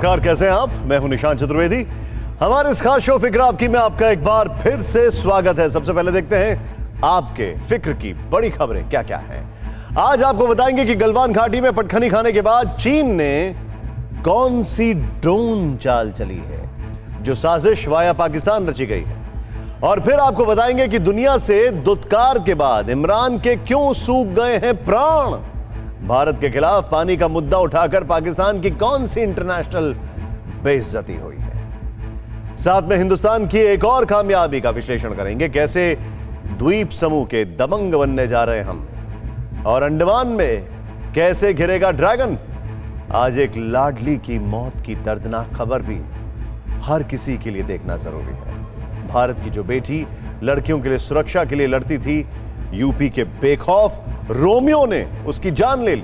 नमस्कार, कैसे हैं आप? मैं हूं निशांत चतुर्वेदी। हमारे इस खास शो फिक्र आपकी में आपका एक बार फिर से स्वागत है। सबसे पहले देखते हैं आपके फिक्र की बड़ी खबरें क्या क्या हैं। आज आपको बताएंगे कि गलवान घाटी में पटखनी खाने के बाद चीन ने कौन सी ड्रोन चाल चली है जो साजिश वाया पाकिस्तान रची गई है। और फिर आपको बताएंगे कि दुनिया से दुत्कार के बाद इमरान के क्यों सूख गए हैं प्राण। भारत के खिलाफ पानी का मुद्दा उठाकर पाकिस्तान की कौन सी इंटरनेशनल बेइज्जती हुई है। साथ में हिंदुस्तान की एक और कामयाबी का विश्लेषण करेंगे, कैसे द्वीप समूह के दबंग बनने जा रहे हम। और अंडमान में कैसे घिरेगा ड्रैगन। आज एक लाडली की मौत की दर्दनाक खबर भी हर किसी के लिए देखना जरूरी है। भारत की जो बेटी लड़कियों के लिए सुरक्षा के लिए लड़ती थी, यूपी के बेखौफ रोमियो ने उसकी जान ले ली।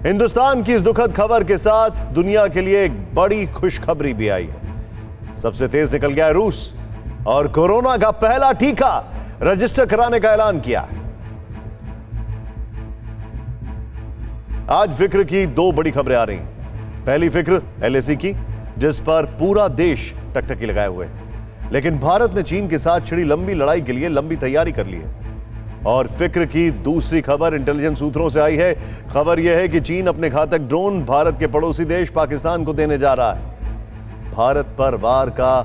हिंदुस्तान की इस दुखद खबर के साथ दुनिया के लिए एक बड़ी खुशखबरी भी आई है। सबसे तेज निकल गया है रूस और कोरोना का पहला टीका रजिस्टर कराने का ऐलान किया। आज फिक्र की दो बड़ी खबरें आ रही हैं। पहली फिक्र एलएसी की, जिस पर पूरा देश टकटकी लगाए हुए है, लेकिन भारत ने चीन के साथ छिड़ी लंबी लड़ाई के लिए लंबी तैयारी कर ली है। और फिक्र की दूसरी खबर इंटेलिजेंस सूत्रों से आई है। खबर यह है कि चीन अपने घातक ड्रोन भारत के पड़ोसी देश पाकिस्तान को देने जा रहा है। भारत पर वार का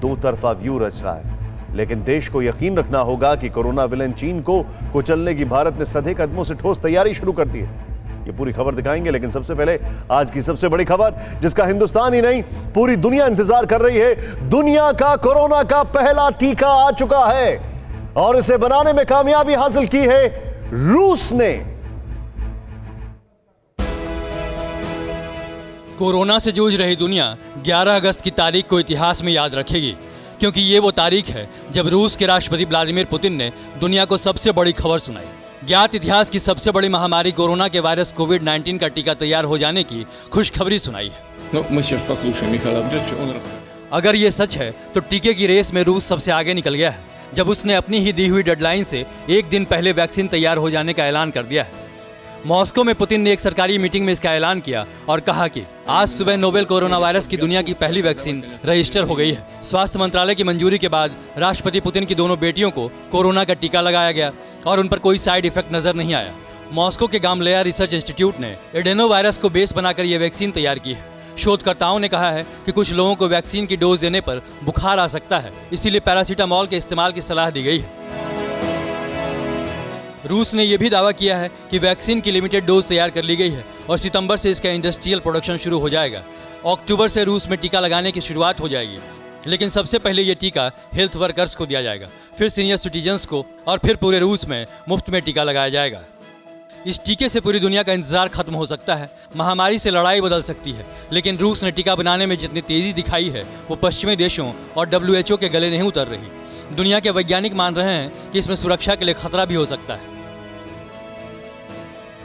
दो तरफा व्यू रच रहा है, लेकिन देश को यकीन रखना होगा कि कोरोना विलेन चीन को कुचलने की भारत ने सधे कदमों से ठोस तैयारी शुरू कर दी है। ये पूरी खबर दिखाएंगे, लेकिन सबसे पहले आज की सबसे बड़ी खबर, जिसका हिंदुस्तान ही नहीं पूरी दुनिया इंतजार कर रही है। दुनिया का कोरोना का पहला टीका आ चुका है और इसे बनाने में कामयाबी हासिल की है रूस ने। कोरोना से जूझ रही दुनिया 11 अगस्त की तारीख को इतिहास में याद रखेगी, क्योंकि ये वो तारीख है जब रूस के राष्ट्रपति व्लादिमीर पुतिन ने दुनिया को सबसे बड़ी खबर सुनाई। ज्ञात इतिहास की सबसे बड़ी महामारी कोरोना के वायरस कोविड-19 का टीका तैयार हो जाने की खुशखबरी सुनाई है। अगर ये सच है तो टीके की रेस में रूस सबसे आगे निकल गया है, जब उसने अपनी ही दी हुई डेडलाइन से एक दिन पहले वैक्सीन तैयार हो जाने का ऐलान कर दिया है। मॉस्को में पुतिन ने एक सरकारी मीटिंग में इसका ऐलान किया और कहा कि आज सुबह नोवेल कोरोना वायरस की दुनिया की पहली वैक्सीन रजिस्टर हो गई है। स्वास्थ्य मंत्रालय की मंजूरी के बाद राष्ट्रपति पुतिन की दोनों बेटियों को कोरोना का टीका लगाया गया और उन पर कोई साइड इफेक्ट नजर नहीं आया। मॉस्को के गामलेया रिसर्च इंस्टीट्यूट ने एडेनो वायरस को बेस बनाकर यह वैक्सीन तैयार की है। शोधकर्ताओं ने कहा है कि कुछ लोगों को वैक्सीन की डोज देने पर बुखार आ सकता है, इसीलिए पैरासीटामोल के इस्तेमाल की सलाह दी गई है। रूस ने यह भी दावा किया है कि वैक्सीन की लिमिटेड डोज तैयार कर ली गई है और सितंबर से इसका इंडस्ट्रियल प्रोडक्शन शुरू हो जाएगा। अक्टूबर से रूस में टीका लगाने की शुरुआत हो जाएगी, लेकिन सबसे पहले यह टीका हेल्थ वर्कर्स को दिया जाएगा, फिर सीनियर सिटीजन्स को और फिर पूरे रूस में मुफ्त में टीका लगाया जाएगा। इस टीके से पूरी दुनिया का इंतजार खत्म हो सकता है, महामारी से लड़ाई बदल सकती है। लेकिन रूस ने टीका बनाने में जितनी तेजी दिखाई है वो पश्चिमी देशों और WHO के गले नहीं उतर रही। दुनिया के वैज्ञानिक मान रहे हैं कि इसमें सुरक्षा के लिए खतरा भी हो सकता है।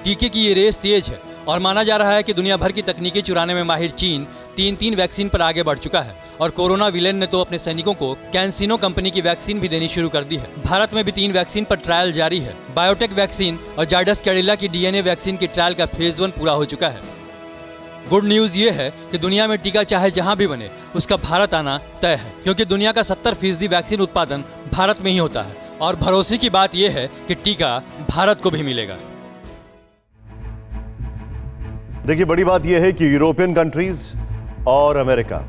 टीके की ये रेस तेज है और माना जा रहा है कि दुनिया भर की तकनीकी चुराने में माहिर चीन तीन वैक्सीन पर आगे बढ़ चुका है और कोरोना विलेन ने तो अपने सैनिकों को कैंसिनो कंपनी की वैक्सीन भी देनी शुरू कर दी है। भारत में भी 3 वैक्सीन पर ट्रायल जारी है। बायोटेक वैक्सीन और जायडस कैडिला की DNA वैक्सीन की ट्रायल का फेज 1 पूरा हो चुका है। गुड न्यूज ये है कि दुनिया में टीका चाहे जहां भी बने उसका भारत आना तय है, क्योंकि दुनिया का 70% वैक्सीन उत्पादन भारत में ही होता है। और भरोसे की बात यह है कि टीका भारत को भी मिलेगा। देखिए, बड़ी बात यह है कि यूरोपियन कंट्रीज और अमेरिका,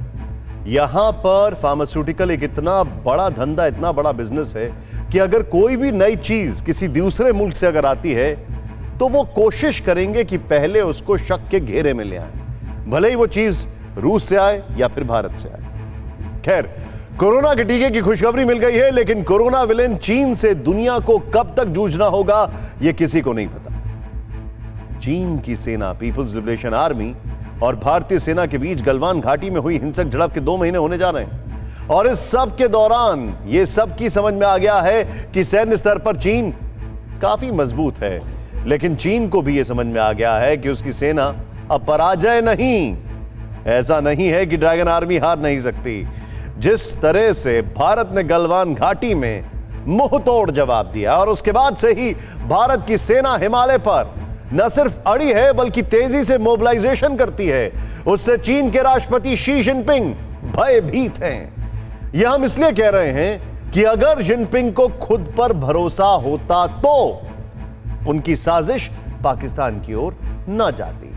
यहां पर फार्मास्यूटिकल एक इतना बड़ा धंधा, इतना बड़ा बिजनेस है कि अगर कोई भी नई चीज किसी दूसरे मुल्क से अगर आती है तो वो कोशिश करेंगे कि पहले उसको शक के घेरे में ले आए, भले ही वो चीज रूस से आए या फिर भारत से आए। खैर, कोरोना के टीके की खुशखबरी मिल गई है, लेकिन कोरोना विलेन चीन से दुनिया को कब तक जूझना होगा यह किसी को नहीं पता। चीन की सेना पीपुल्स लिबरेशन आर्मी और भारतीय सेना के बीच गलवान घाटी में हुई हिंसक झड़प के 2 महीने होने जा रहे हैं और इस सब के दौरान यह सबकी समझ में आ गया है कि सैन्य स्तर पर चीन काफी मजबूत है, लेकिन चीन को भी यह समझ में आ गया है कि उसकी सेना अपराजय नहीं। ऐसा नहीं है कि ड्रैगन आर्मी हार नहीं सकती। जिस तरह से भारत ने गलवान घाटी में मुंह तोड़ जवाब दिया और उसके बाद से ही भारत की सेना हिमालय पर न सिर्फ अड़ी है बल्कि तेजी से मोबिलाइजेशन करती है। उससे चीन के राष्ट्रपति शी जिनपिंग भयभीत हैं। यह हम इसलिए कह रहे हैं कि अगर जिनपिंग को खुद पर भरोसा होता तो उनकी साजिश पाकिस्तान की ओर न जाती।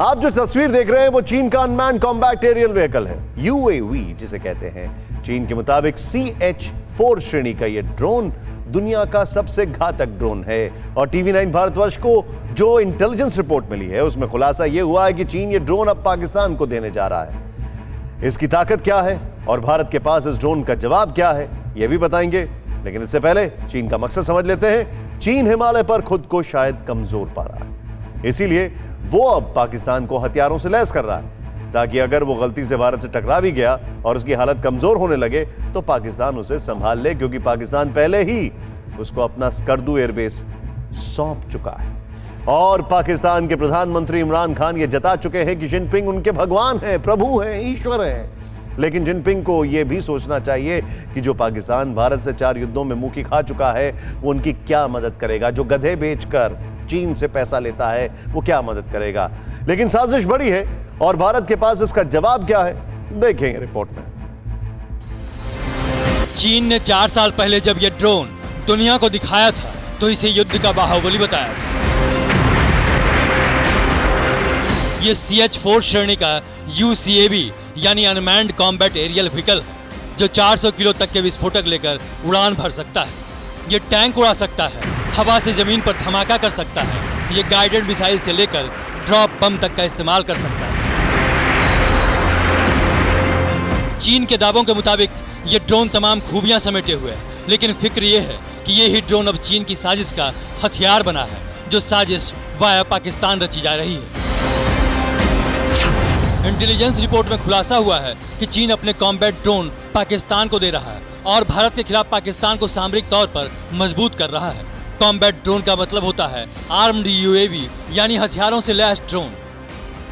आप जो तस्वीर देख रहे हैं वो चीन का अनमैन्ड कॉम्बैट एरियल व्हीकल है, यूएवी जिसे कहते हैं। चीन के मुताबिक CH-4 श्रेणी का यह ड्रोन दुनिया का सबसे घातक ड्रोन है और TV9 भारतवर्ष को जो इंटेलिजेंस रिपोर्ट मिली है उसमें खुलासा यह हुआ है कि चीन ये ड्रोन अब पाकिस्तान को देने जा रहा है। इसकी ताकत क्या है और भारत के पास इस ड्रोन का जवाब क्या है यह भी बताएंगे, लेकिन इससे पहले चीन का मकसद समझ लेते हैं। चीन हिमालय पर खुद को शायद कमजोर पा रहा है, इसीलिए वो अब पाकिस्तान को हथियारों से लैस कर रहा है ताकि अगर वो गलती से भारत से टकरा भी गया और उसकी हालत कमजोर होने लगे तो पाकिस्तान उसे संभाल ले, क्योंकि पाकिस्तान पहले ही उसको अपना स्कर्दू एयरबेस सौंप चुका है। और पाकिस्तान के प्रधानमंत्री इमरान खान ये जता चुके हैं कि जिनपिंग उनके भगवान हैं, प्रभु हैं, ईश्वर हैं। लेकिन जिनपिंग को यह भी सोचना चाहिए कि जो पाकिस्तान भारत से 4 युद्धों में मुंह की खा चुका है वो उनकी क्या मदद करेगा। जो गधे बेचकर चीन से पैसा लेता है वो क्या मदद करेगा। लेकिन साजिश बड़ी है और भारत के पास इसका जवाब क्या है देखेंगे रिपोर्ट में। चीन ने 4 साल पहले जब यह ड्रोन दुनिया को दिखाया था तो इसे युद्ध का बाहुबली बताया था। ये CH-4 श्रेणी का UCAV यानी अनमैन्ड कॉम्बैट एरियल व्हीकल है जो 400 किलो तक के विस्फोटक लेकर उड़ान भर सकता है। ये टैंक उड़ा सकता है, हवा से जमीन पर धमाका कर सकता है। ये गाइडेड मिसाइल से लेकर ड्रॉप बम तक का इस्तेमाल कर सकता है। चीन के दावों के मुताबिक ये ड्रोन तमाम खूबियां समेटे हुए है, लेकिन फिक्र ये है कि ये ही ड्रोन अब चीन की साजिश का हथियार बना है, जो साजिश वाया पाकिस्तान रची जा रही है। इंटेलिजेंस रिपोर्ट में खुलासा हुआ है कि चीन अपने कॉम्बैट ड्रोन पाकिस्तान को दे रहा है और भारत के खिलाफ पाकिस्तान को सामरिक तौर पर मजबूत कर रहा है। कॉम्बैट ड्रोन का मतलब होता है आर्म्ड UAV यानी हथियारों से लैस ड्रोन।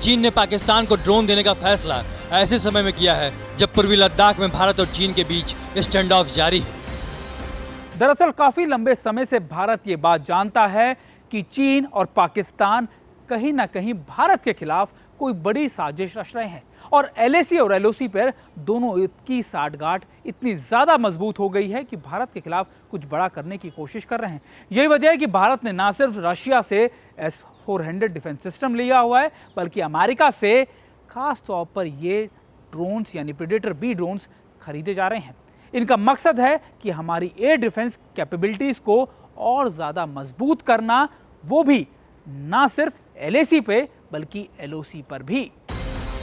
चीन ने पाकिस्तान को ड्रोन देने का फैसला ऐसे समय में किया है जब पूर्वी लद्दाख में भारत और चीन के बीच स्टैंड ऑफ जारी है। दरअसल काफी लंबे समय से भारत ये बात जानता है कि चीन और पाकिस्तान कहीं ना कहीं भारत के खिलाफ कोई बड़ी साजिश रच रहे हैं और LAC और LOC पर दोनों की साठगांठ इतनी ज़्यादा मजबूत हो गई है कि भारत के खिलाफ कुछ बड़ा करने की कोशिश कर रहे हैं। यही वजह है कि भारत ने ना सिर्फ रशिया से S-400 डिफेंस सिस्टम लिया हुआ है बल्कि अमेरिका से खास तौर पर ये ड्रोन्स यानी प्रेडेटर B ड्रोन्स खरीदे जा रहे हैं। इनका मकसद है कि हमारी एयर डिफेंस कैपेबिलिटीज़ को और ज़्यादा मजबूत करना, वो भी ना सिर्फ LAC पे बल्कि LOC पर भी।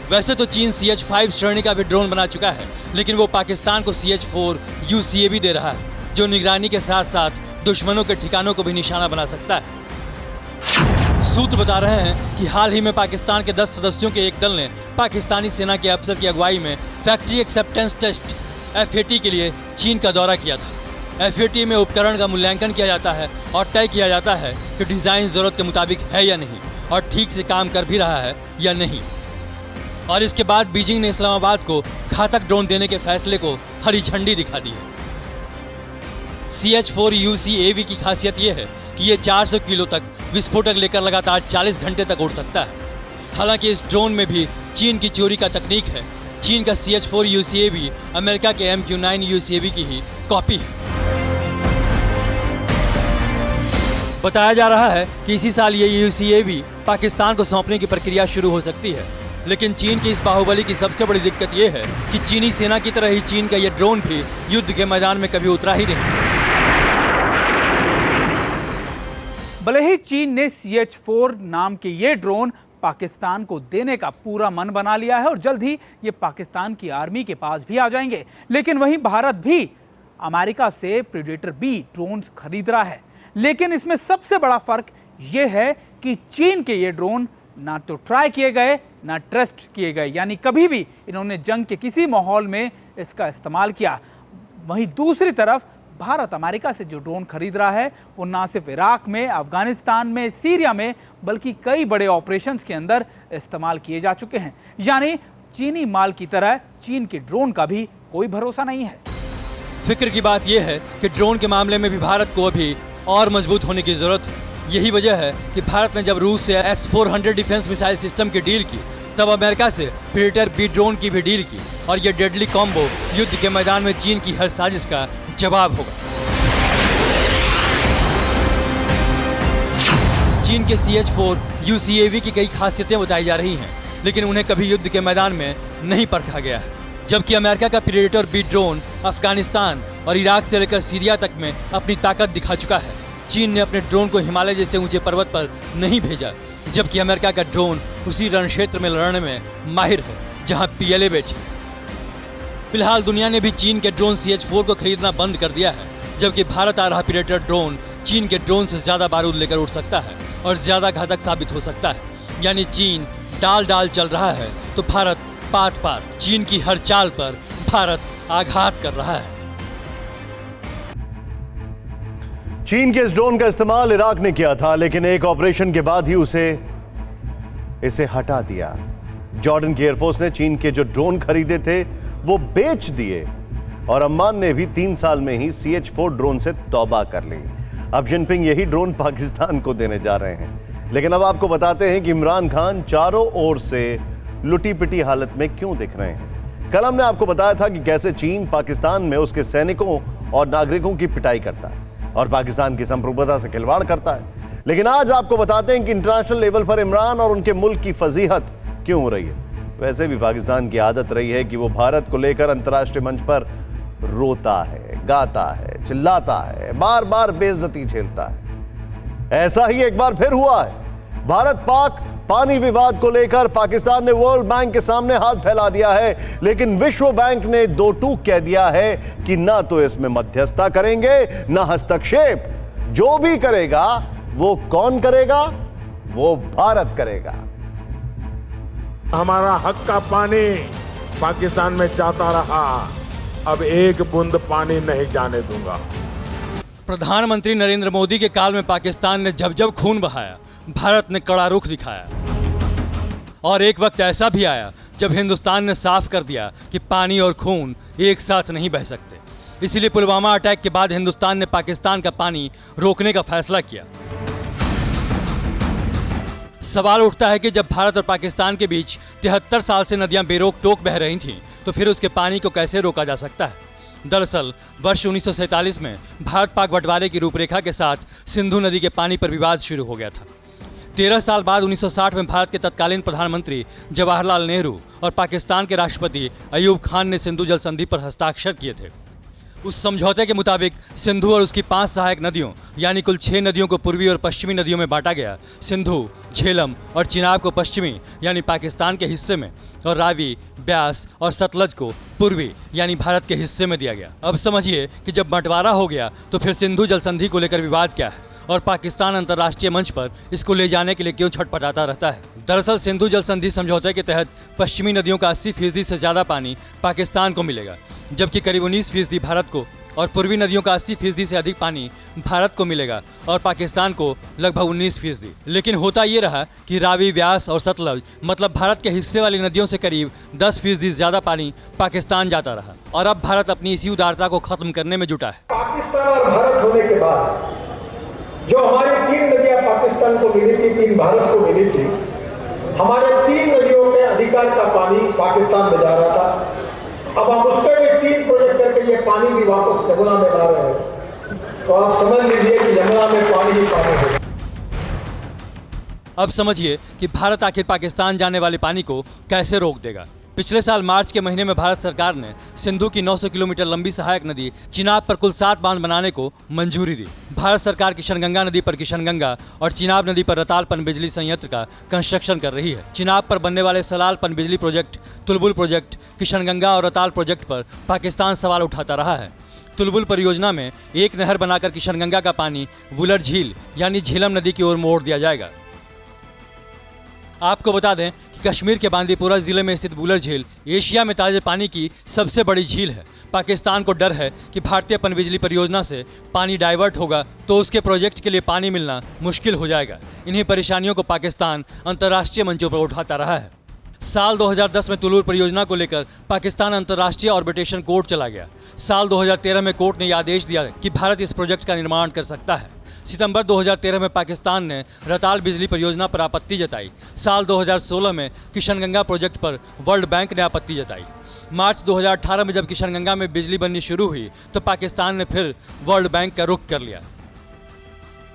वैसे तो चीन CH-5 श्रेणी का भी ड्रोन बना चुका है, लेकिन वो पाकिस्तान को CH-4 UCAV दे रहा है जो निगरानी के साथ साथ दुश्मनों के ठिकानों को भी निशाना बना सकता है। सूत्र बता रहे हैं कि हाल ही में पाकिस्तान के 10 सदस्यों के एक दल ने पाकिस्तानी सेना के अफसर की अगुवाई में फैक्ट्री एक्सेप्टेंस टेस्ट FAT के लिए चीन का दौरा किया था। FAT में उपकरण का मूल्यांकन किया जाता है और तय किया जाता है कि डिज़ाइन ज़रूरत के मुताबिक है या नहीं और ठीक से काम कर भी रहा है या नहीं। और इसके बाद बीजिंग ने इस्लामाबाद को घातक ड्रोन देने के फैसले को हरी झंडी दिखा दी है। CH-4 UCAV की खासियत यह है कि ये 400 किलो तक विस्फोटक लेकर लगातार 40 घंटे तक उड़ सकता है। हालांकि इस ड्रोन में भी चीन की चोरी का तकनीक है। चीन का CH-4 UCAV अमेरिका के MQ-9 UCAV की ही कॉपी है। बताया जा रहा है कि इसी साल ये UCAV पाकिस्तान को सौंपने की प्रक्रिया शुरू हो सकती है, लेकिन चीन की इस बाहुबली की सबसे बड़ी दिक्कत यह है कि चीनी सेना की तरह ही चीन का यह ड्रोन भी युद्ध के मैदान में कभी उतरा ही नहीं। भले ही चीन ने CH-4 नाम के ये ड्रोन पाकिस्तान को देने का पूरा मन बना लिया है और जल्द ही ये पाकिस्तान की आर्मी के पास भी आ जाएंगे, लेकिन वहीं भारत भी अमेरिका से प्रेडेटर B ड्रोन्स खरीद रहा है। लेकिन इसमें सबसे बड़ा फर्क यह है कि चीन के ये ड्रोन ना तो ट्राई किए गए ना टेस्ट किए गए, यानी कभी भी इन्होंने जंग के किसी माहौल में इसका इस्तेमाल किया। वहीं दूसरी तरफ भारत अमेरिका से जो ड्रोन खरीद रहा है वो ना सिर्फ इराक में, अफगानिस्तान में, सीरिया में बल्कि कई बड़े ऑपरेशंस के अंदर इस्तेमाल किए जा चुके हैं। यानी चीनी माल की तरह चीन के ड्रोन का भी कोई भरोसा नहीं है। फिक्र की बात यह है कि ड्रोन के मामले में भी भारत को अभी और मजबूत होने की जरूरत है। यही वजह है कि भारत ने जब रूस से S-400 डिफेंस मिसाइल सिस्टम की डील की, तब अमेरिका से प्रेडेटर बी ड्रोन की भी डील की, और ये डेडली कॉम्बो युद्ध के मैदान में चीन की हर साजिश का जवाब होगा। चीन के CH-4 UCAV की कई खासियतें बताई जा रही हैं, लेकिन उन्हें कभी युद्ध के मैदान में नहीं परखा गया है। जबकि अमेरिका का प्रेडेटर बी ड्रोन अफगानिस्तान और इराक से लेकर सीरिया तक में अपनी ताकत दिखा चुका है। चीन ने अपने ड्रोन को हिमालय जैसे ऊंचे पर्वत पर नहीं भेजा, जबकि अमेरिका का ड्रोन उसी रण क्षेत्र में लड़ने में माहिर है जहां PLA बैठी। फिलहाल दुनिया ने भी चीन के ड्रोन CH-4 को खरीदना बंद कर दिया है, जबकि भारत आ रहा प्रेडेटर ड्रोन चीन के ड्रोन से ज्यादा बारूद लेकर उड़ सकता है और ज्यादा घातक साबित हो सकता है। यानी चीन डाल डाल चल रहा है तो भारत पात पात। चीन की हर चाल पर भारत आघात कर रहा है। चीन के इस ड्रोन का इस्तेमाल इराक ने किया था, लेकिन एक ऑपरेशन के बाद ही इसे हटा दिया। जॉर्डन की एयरफोर्स ने चीन के जो ड्रोन खरीदे थे वो बेच दिए, और अम्मान ने भी 3 साल में ही CH-4 ड्रोन से तौबा कर ली। अब जिनपिंग यही ड्रोन पाकिस्तान को देने जा रहे हैं। लेकिन अब आपको बताते हैं कि इमरान खान चारों ओर से लुटी पिटी हालत में क्यों दिख रहे हैं। कल हमने आपको बताया था कि कैसे चीन पाकिस्तान में उसके सैनिकों और नागरिकों की पिटाई करता है और पाकिस्तान की संप्रभुता से खिलवाड़ करता है। लेकिन आज आपको बताते हैं कि इंटरनेशनल लेवल पर इमरान और उनके मुल्क की फजीहत क्यों हो रही है। वैसे भी पाकिस्तान की आदत रही है कि वो भारत को लेकर अंतर्राष्ट्रीय मंच पर रोता है, गाता है, चिल्लाता है, बार बार बेइज्जती झेलता है। ऐसा ही एक बार फिर हुआ है। भारत पाक पानी विवाद को लेकर पाकिस्तान ने वर्ल्ड बैंक के सामने हाथ फैला दिया है, लेकिन विश्व बैंक ने दो टूक कह दिया है कि ना तो इसमें मध्यस्थता करेंगे, ना हस्तक्षेप। जो भी करेगा वो कौन करेगा? वो भारत करेगा। हमारा हक का पानी पाकिस्तान में जाता रहा, अब एक बूंद पानी नहीं जाने दूंगा। प्रधानमंत्री नरेंद्र मोदी के काल में पाकिस्तान ने जब जब खून बहाया, भारत ने कड़ा रुख दिखाया। और एक वक्त ऐसा भी आया जब हिंदुस्तान ने साफ कर दिया कि पानी और खून एक साथ नहीं बह सकते। इसीलिए पुलवामा अटैक के बाद हिंदुस्तान ने पाकिस्तान का पानी रोकने का फैसला किया। सवाल उठता है कि जब भारत और पाकिस्तान के बीच 73 साल से नदियां बेरोक टोक बह रही थीं, तो फिर उसके पानी को कैसे रोका जा सकता है? दरअसल वर्ष 1947 में भारत पाक बंटवारे की रूपरेखा के साथ सिंधु नदी के पानी पर विवाद शुरू हो गया था। 13 साल बाद 1960 में भारत के तत्कालीन प्रधानमंत्री जवाहरलाल नेहरू और पाकिस्तान के राष्ट्रपति अयूब खान ने सिंधु जल संधि पर हस्ताक्षर किए थे। उस समझौते के मुताबिक सिंधु और उसकी 5 सहायक नदियों यानी कुल 6 नदियों को पूर्वी और पश्चिमी नदियों में बांटा गया। सिंधु, झेलम और चिनाब को पश्चिमी यानी पाकिस्तान के हिस्से में, और रावी, ब्यास और सतलज को पूर्वी यानी भारत के हिस्से में दिया गया। अब समझिए कि जब बंटवारा हो गया तो फिर सिंधु जल संधि को लेकर विवाद क्या है और पाकिस्तान अंतर्राष्ट्रीय मंच पर इसको ले जाने के लिए क्यों छटपटाता रहता है। दरअसल सिंधु जल संधि समझौते के तहत पश्चिमी नदियों का 80% से ज़्यादा पानी पाकिस्तान को मिलेगा, जबकि करीब 19% भारत को, और पूर्वी नदियों का 80% से अधिक पानी भारत को मिलेगा और पाकिस्तान को लगभग 19%। लेकिन होता ये रहा कि रावी, व्यास और सतलज मतलब भारत के हिस्से वाली नदियों से करीब 10% ज़्यादा पानी पाकिस्तान जाता रहा, और अब भारत अपनी इसी उदारता को खत्म करने में जुटा है। पाकिस्तान और भारत होने के बाद जो हमारी 3 नदियां पाकिस्तान को मिली थी, 3 भारत को मिली थी, हमारे 3 नदियों के अधिकार का पानी पाकिस्तान में जा रहा था। अब हम उस पर भी 3 प्रोजेक्ट करके ये पानी भी वापस यमुना में ला रहे हैं, तो आप समझ लीजिए कि यमुना में पानी ही पानी है। अब समझिए कि भारत आखिर पाकिस्तान जाने वाले पानी को कैसे रोक देगा। पिछले साल मार्च के महीने में भारत सरकार ने सिंधु की 900 किलोमीटर लंबी सहायक नदी चिनाब पर कुल 7 बांध बनाने को मंजूरी दी। भारत सरकार किशनगंगा नदी पर किशनगंगा और चिनाब नदी पर रताल पनबिजली संयंत्र का कंस्ट्रक्शन कर रही है। चिनाब पर बनने वाले सलाल पनबिजली प्रोजेक्ट, तुलबुल प्रोजेक्ट, किशनगंगा और रताल प्रोजेक्ट पर पाकिस्तान सवाल उठाता रहा है। तुलबुल परियोजना में एक नहर बनाकर किशनगंगा का पानी वुलर झील यानी झेलम नदी की ओर मोड़ दिया जाएगा। आपको बता दें कि कश्मीर के बांदीपुरा जिले में स्थित वुलर झील एशिया में ताजे पानी की सबसे बड़ी झील है। पाकिस्तान को डर है कि भारतीय पनबिजली परियोजना से पानी डाइवर्ट होगा तो उसके प्रोजेक्ट के लिए पानी मिलना मुश्किल हो जाएगा। इन्हीं परेशानियों को पाकिस्तान अंतर्राष्ट्रीय मंचों पर उठाता रहा है। साल 2010 में तुलुल परियोजना को लेकर पाकिस्तान अंतर्राष्ट्रीय ऑर्बिटेशन कोर्ट चला गया। साल 2013 में कोर्ट ने यह आदेश दिया कि भारत इस प्रोजेक्ट का निर्माण कर सकता है। सितंबर 2013 में पाकिस्तान ने रताल बिजली परियोजना पर आपत्ति जताई। साल 2016 में किशनगंगा प्रोजेक्ट पर वर्ल्ड बैंक ने आपत्ति जताई। मार्च 2018 में जब किशनगंगा में बिजली बननी शुरू हुई तो पाकिस्तान ने फिर वर्ल्ड बैंक का रुख कर लिया।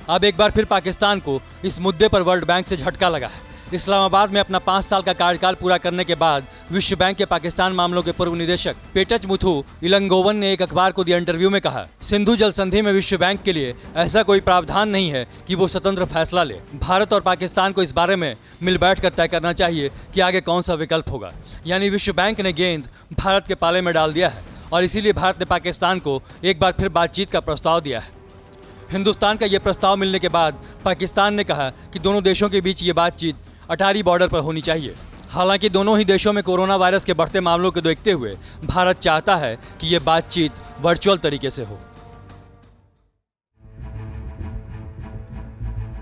अब एक बार फिर पाकिस्तान को इस मुद्दे पर वर्ल्ड बैंक से झटका लगा है। इस्लामाबाद में अपना 5 साल का कार्यकाल पूरा करने के बाद विश्व बैंक के पाकिस्तान मामलों के पूर्व निदेशक पेटच मुथु इलंगोवन ने एक अखबार को दिए इंटरव्यू में कहा, सिंधु जल संधि में विश्व बैंक के लिए ऐसा कोई प्रावधान नहीं है कि वो स्वतंत्र फैसला ले। भारत और पाकिस्तान को इस बारे में मिल बैठ कर तय करना चाहिए कि आगे कौन सा विकल्प होगा। यानी विश्व बैंक ने गेंद भारत के पाले में डाल दिया है और इसीलिए भारत ने पाकिस्तान को एक बार फिर बातचीत का प्रस्ताव दिया है। हिंदुस्तान का ये प्रस्ताव मिलने के बाद पाकिस्तान ने कहा कि दोनों देशों के बीच ये बातचीत अटारी बॉर्डर पर होनी चाहिए। हालांकि दोनों ही देशों में कोरोना वायरस के बढ़ते मामलों को देखते हुए भारत चाहता है कि ये बातचीत वर्चुअल तरीके से हो।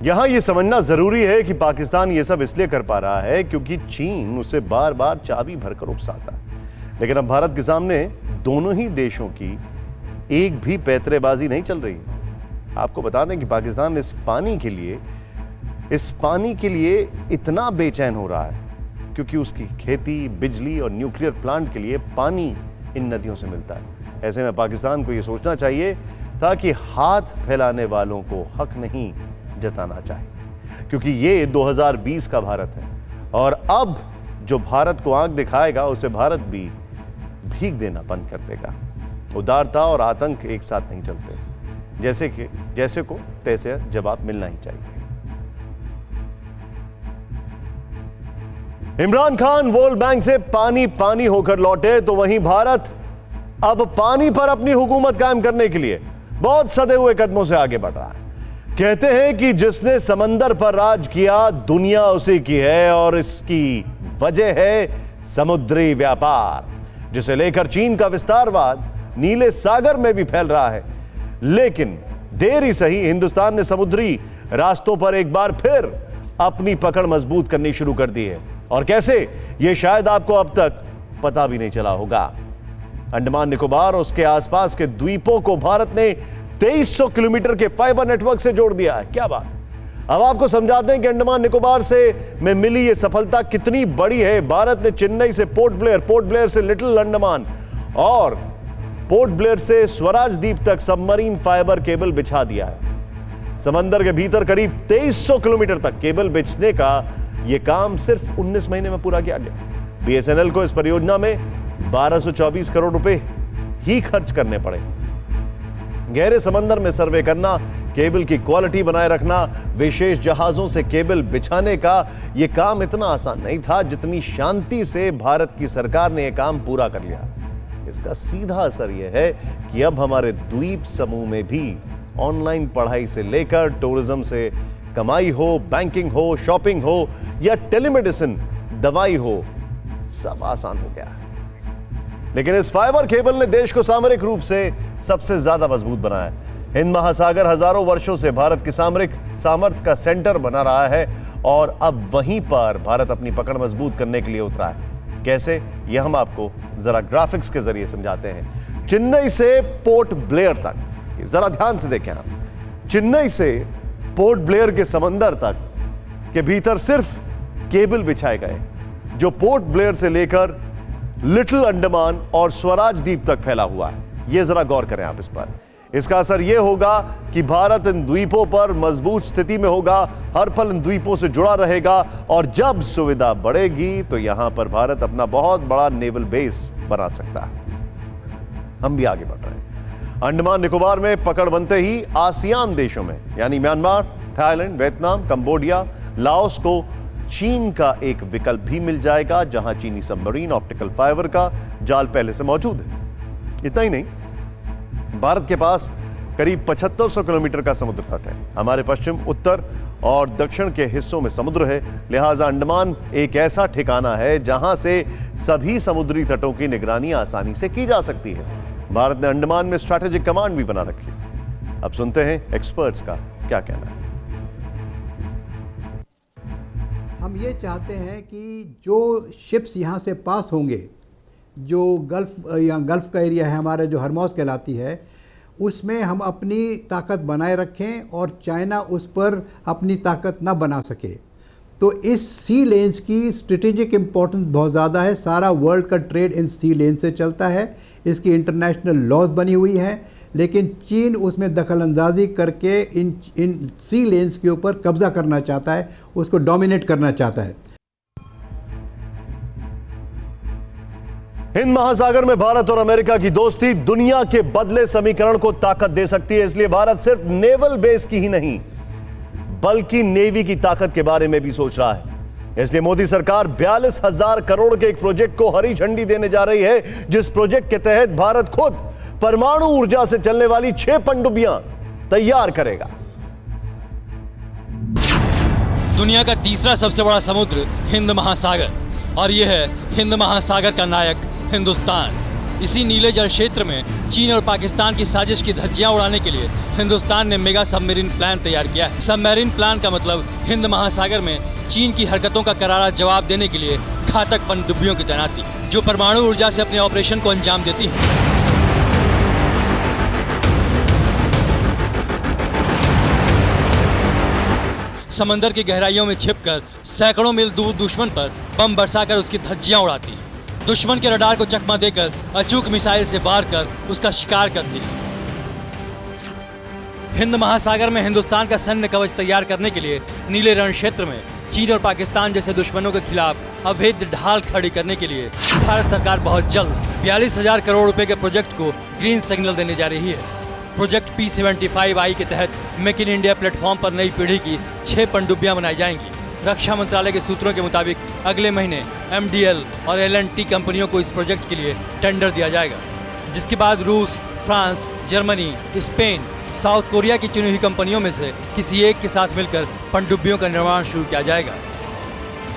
यहां यह समझना जरूरी है कि पाकिस्तान यह सब इसलिए कर पा रहा है क्योंकि चीन उसे बार बार चाबी भरकर उकसाता है। लेकिन अब भारत के सामने दोनों ही देशों की एक भी पैतरेबाजी नहीं चल रही। आपको बता दें कि पाकिस्तान इस पानी के लिए इतना बेचैन हो रहा है क्योंकि उसकी खेती, बिजली और न्यूक्लियर प्लांट के लिए पानी इन नदियों से मिलता है। ऐसे में पाकिस्तान को यह सोचना चाहिए ताकि हाथ फैलाने वालों को हक नहीं जताना चाहिए, क्योंकि ये 2020 का भारत है और अब जो भारत को आंख दिखाएगा उसे भारत भी भीग देना बंद कर देगा। उदारता और आतंक एक साथ नहीं चलते, जैसे को तैसे जवाब मिलना ही चाहिए। इमरान खान वर्ल्ड बैंक से पानी होकर लौटे तो वहीं भारत अब पानी पर अपनी हुकूमत कायम करने के लिए बहुत सदे हुए कदमों से आगे बढ़ रहा है। कहते हैं कि जिसने समंदर पर राज किया दुनिया उसी की है और इसकी वजह है समुद्री व्यापार, जिसे लेकर चीन का विस्तारवाद नीले सागर में भी फैल रहा है। लेकिन देर ही सही हिंदुस्तान ने समुद्री रास्तों पर एक बार फिर अपनी पकड़ मजबूत करनी शुरू कर दी है। और कैसे, यह शायद आपको अब तक पता भी नहीं चला होगा। अंडमान निकोबार और उसके आसपास के द्वीपों को भारत ने 2300 किलोमीटर के फाइबर नेटवर्क से जोड़ दिया है। क्या बात। अब आपको समझाते हैं कि अंडमान निकोबार में मिली यह सफलता कितनी बड़ी है। भारत ने चेन्नई से पोर्ट ब्लेयर से लिटिल अंडमान और पोर्ट ब्लेयर से स्वराज द्वीप तक सबमरीन फाइबर केबल बिछा दिया है। समंदर के भीतर करीब 2300 किलोमीटर तक केबल बिछने का यह काम सिर्फ 19 महीने में पूरा किया गया। बीएसएनएल को इस परियोजना में 1224 करोड़ रुपए ही खर्च करने पड़े। गहरे समंदर में सर्वे करना, केबल की क्वालिटी बनाए रखना, विशेष जहाजों से केबल बिछाने का यह काम इतना आसान नहीं था जितनी शांति से भारत की सरकार ने यह काम पूरा कर लिया। इसका सीधा असर यह है कि अब हमारे द्वीप समूह में भी ऑनलाइन पढ़ाई से लेकर टूरिज्म से कमाई हो, बैंकिंग हो, शॉपिंग हो या टेलीमेडिसिन दवाई हो, सब आसान हो गया। लेकिन इस फाइबर केबल ने देश को सामरिक रूप से सबसे ज्यादा मजबूत बनाया है। हिंद महासागर हजारों वर्षों से भारत की सामरिक सामर्थ्य का सेंटर बना रहा है और अब वहीं पर भारत अपनी पकड़ मजबूत करने के लिए उतरा है। कैसे, यह हम आपको जरा ग्राफिक्स के जरिए समझाते हैं। चेन्नई से पोर्ट ब्लेयर तक, जरा ध्यान से देखें आप, चेन्नई से पोर्ट ब्लेयर के समंदर तक के भीतर सिर्फ केबल बिछाए गए जो पोर्ट ब्लेयर से लेकर लिटिल अंडमान और स्वराज द्वीप तक फैला हुआ है। यह जरा गौर करें आप इस पर। इसका असर यह होगा कि भारत इन द्वीपों पर मजबूत स्थिति में होगा, हर पल इन द्वीपों से जुड़ा रहेगा और जब सुविधा बढ़ेगी तो यहां पर भारत अपना बहुत बड़ा नेवल बेस बना सकता है। हम भी आगे बढ़ रहे हैं। अंडमान निकोबार में पकड़ बनते ही आसियान देशों में यानी Myanmar, Thailand, Vietnam, Cambodia, Laos को चीन का एक विकल्प भी मिल जाएगा, जहां चीनी सबमरीन ऑप्टिकल फाइबर का जाल पहले से मौजूद है। इतना ही नहीं, भारत के पास करीब 7500 किलोमीटर का समुद्र तट है। हमारे पश्चिम, उत्तर और दक्षिण के हिस्सों में समुद्र है, लिहाजा अंडमान एक ऐसा ठिकाना है जहां से सभी समुद्री तटों की निगरानी आसानी से की जा सकती है। भारत ने अंडमान में स्ट्रैटेजिक कमांड भी बना रखी है। अब सुनते हैं एक्सपर्ट्स का क्या कहना है। हम ये चाहते हैं कि जो शिप्स यहाँ से पास होंगे, जो गल्फ का एरिया है हमारे, जो हरमौज कहलाती है, उसमें हम अपनी ताकत बनाए रखें और चाइना उस पर अपनी ताकत ना बना सके। तो इस सी लेन्स की स्ट्रेटेजिक इम्पोर्टेंस बहुत ज़्यादा है। सारा वर्ल्ड का ट्रेड इन सी लेन से चलता है, इसकी इंटरनेशनल लॉज बनी हुई हैं, लेकिन चीन उसमें दखल अंदाजी करके इन सी लेन्स के ऊपर कब्जा करना चाहता है, उसको डोमिनेट करना चाहता है। हिंद महासागर में भारत और अमेरिका की दोस्ती दुनिया के बदले समीकरण को ताकत दे सकती है। इसलिए भारत सिर्फ नेवल बेस की ही नहीं बल्कि नेवी की ताकत के बारे में भी सोच रहा है। इसलिए मोदी सरकार 42,000 करोड़ के एक प्रोजेक्ट को हरी झंडी देने जा रही है, जिस प्रोजेक्ट के तहत भारत खुद परमाणु ऊर्जा से चलने वाली 6 पनडुब्बियां तैयार करेगा। दुनिया का तीसरा सबसे बड़ा समुद्र हिंद महासागर, और यह है हिंद महासागर का नायक हिंदुस्तान। इसी नीले जल क्षेत्र में चीन और पाकिस्तान की साजिश की धज्जियां उड़ाने के लिए हिंदुस्तान ने मेगा सबमरीन प्लान तैयार किया है। सबमरीन प्लान का मतलब हिंद महासागर में चीन की हरकतों का करारा जवाब देने के लिए घातक पनडुब्बियों की तैनाती, जो परमाणु ऊर्जा से अपने ऑपरेशन को अंजाम देती है। समंदर की गहराइयों में छिपकर सैकड़ों मील दूर दुश्मन पर बम बरसाकर उसकी धज्जियां उड़ाती है। दुश्मन के रडार को चकमा देकर अचूक मिसाइल से वार कर उसका शिकार करती है। हिंद महासागर में हिंदुस्तान का सैन्य कवच तैयार करने के लिए नीले रण क्षेत्र में चीन और पाकिस्तान जैसे दुश्मनों के खिलाफ अवैध ढाल खड़ी करने के लिए भारत सरकार बहुत जल्द 42,000 करोड़ रुपए के प्रोजेक्ट को ग्रीन सिग्नल देने जा रही है। प्रोजेक्ट P75I के तहत मेक इन इंडिया प्लेटफॉर्म पर नई पीढ़ी की 6 पनडुब्बियां बनाई जाएंगी। रक्षा मंत्रालय के सूत्रों के मुताबिक अगले महीने MDL और L&T कंपनियों को इस प्रोजेक्ट के लिए टेंडर दिया जाएगा, जिसके बाद रूस, France, Germany, Spain, south Korea की चुनी हुई कंपनियों में से किसी एक के साथ मिलकर पनडुब्बियों का निर्माण शुरू किया जाएगा।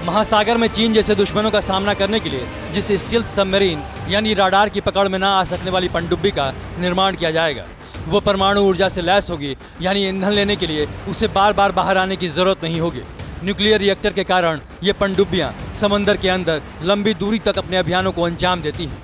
महासागर में चीन जैसे दुश्मनों का सामना करने के लिए जिस स्टील्थ सबमरीन यानी राडार की पकड़ में ना आ सकने वाली पनडुब्बी का निर्माण किया जाएगा, वो परमाणु ऊर्जा से लैस होगी, यानी ईंधन लेने के लिए उसे बार बार बाहर आने की जरूरत नहीं होगी। न्यूक्लियर रिएक्टर के कारण ये पनडुब्बियां समंदर के अंदर लंबी दूरी तक अपने अभियानों को अंजाम देती हैं।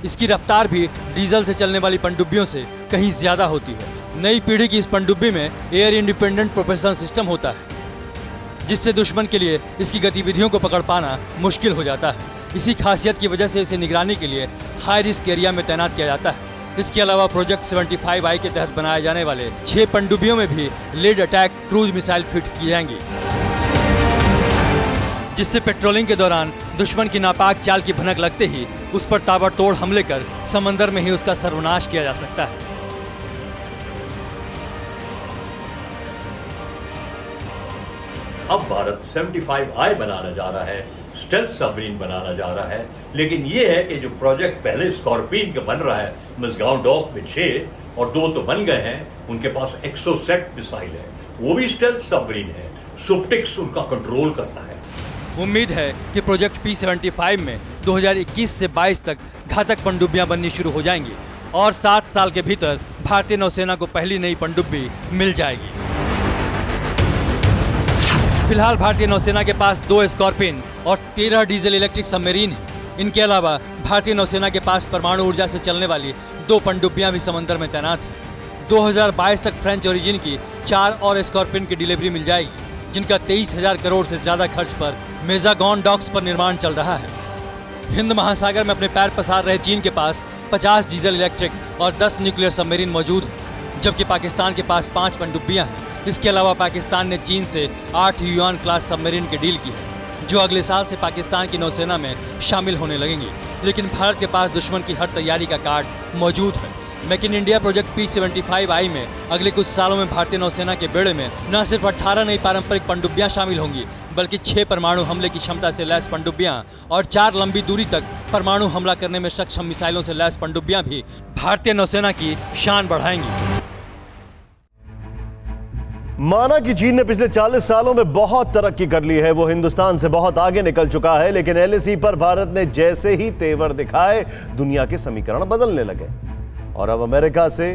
इसकी रफ्तार भी डीजल से चलने वाली पनडुब्बियों से कहीं ज्यादा होती है। नई पीढ़ी की इस पनडुब्बी में एयर इंडिपेंडेंट प्रोपल्शन सिस्टम होता है, जिससे दुश्मन के लिए इसकी गतिविधियों को पकड़ पाना मुश्किल हो जाता है। इसी खासियत की वजह से इसे निगरानी के लिए हाई रिस्क एरिया में तैनात किया जाता है। इसके अलावा प्रोजेक्ट 75I के तहत बनाए जाने वाले 6 पनडुब्बियों में भी land attack cruise missile fit की जाएंगी, जिससे पेट्रोलिंग के दौरान दुश्मन की नापाक चाल की भनक लगते ही उस पर ताबड़तोड़ हमले कर समंदर में ही उसका सर्वनाश किया जा सकता है। अब भारत 75I बनाने जा रहा है, स्टेल्थ सबमरीन बनाना जा रहा है, लेकिन ये है कि जो प्रोजेक्ट पहले स्कॉर्पियन का बन रहा है मजगांव डॉक में 6 और 2 तो बन गए हैं, उनके पास एक्सोसेट मिसाइल है, वो भी स्टेल्थ सबमरीन है, सुप्टिक्स उनका कंट्रोल करता है। उम्मीद है कि प्रोजेक्ट P75 में 2021 से 22 तक घातक पनडुब्बियां बननी शुरू हो जाएंगी और 7 साल के भीतर भारतीय नौसेना को पहली नई पनडुब्बी मिल जाएगी। फिलहाल भारतीय नौसेना के पास 2 स्कॉर्पियन और 13 डीजल इलेक्ट्रिक सबमरीन हैं। इनके अलावा भारतीय नौसेना के पास परमाणु ऊर्जा से चलने वाली 2 पनडुब्बियां भी समंदर में तैनात हैं। 2022 तक फ्रेंच ओरिजिन की 4 और स्कॉर्पियन की डिलीवरी मिल जाएगी, जिनका 23,000 करोड़ से ज्यादा खर्च पर मेजागॉन डॉक्स पर निर्माण चल रहा है। हिंद महासागर में अपने पैर पसार रहे चीन के पास 50 डीजल इलेक्ट्रिक और 10 न्यूक्लियर सबमरीन मौजूद हैं, जबकि पाकिस्तान के पास 5 पनडुब्बियां हैं। इसके अलावा पाकिस्तान ने चीन से 8 युआन क्लास सबमरीन की डील की है, जो अगले साल से पाकिस्तान की नौसेना में शामिल होने लगेंगी। लेकिन भारत के पास दुश्मन की हर तैयारी का कार्ड मौजूद है। Make in India project P75I में अगले कुछ सालों में भारतीय नौसेना के बेड़े में न सिर्फ 18 नई पारंपरिक पनडुब्बियां शामिल होंगी, बल्कि 6 परमाणु हमले की क्षमता से लैस पनडुब्बियां और 4 लंबी दूरी तक परमाणु हमला करने में सक्षम मिसाइलों से लैस पनडुब्बियां भी भारतीय नौसेना की शान बढ़ाएंगी। माना कि चीन ने पिछले 40 सालों में बहुत तरक्की कर ली है, वो हिंदुस्तान से बहुत आगे निकल चुका है, लेकिन LAC पर भारत ने जैसे ही तेवर दिखाए दुनिया के समीकरण बदलने लगे और अब अमेरिका से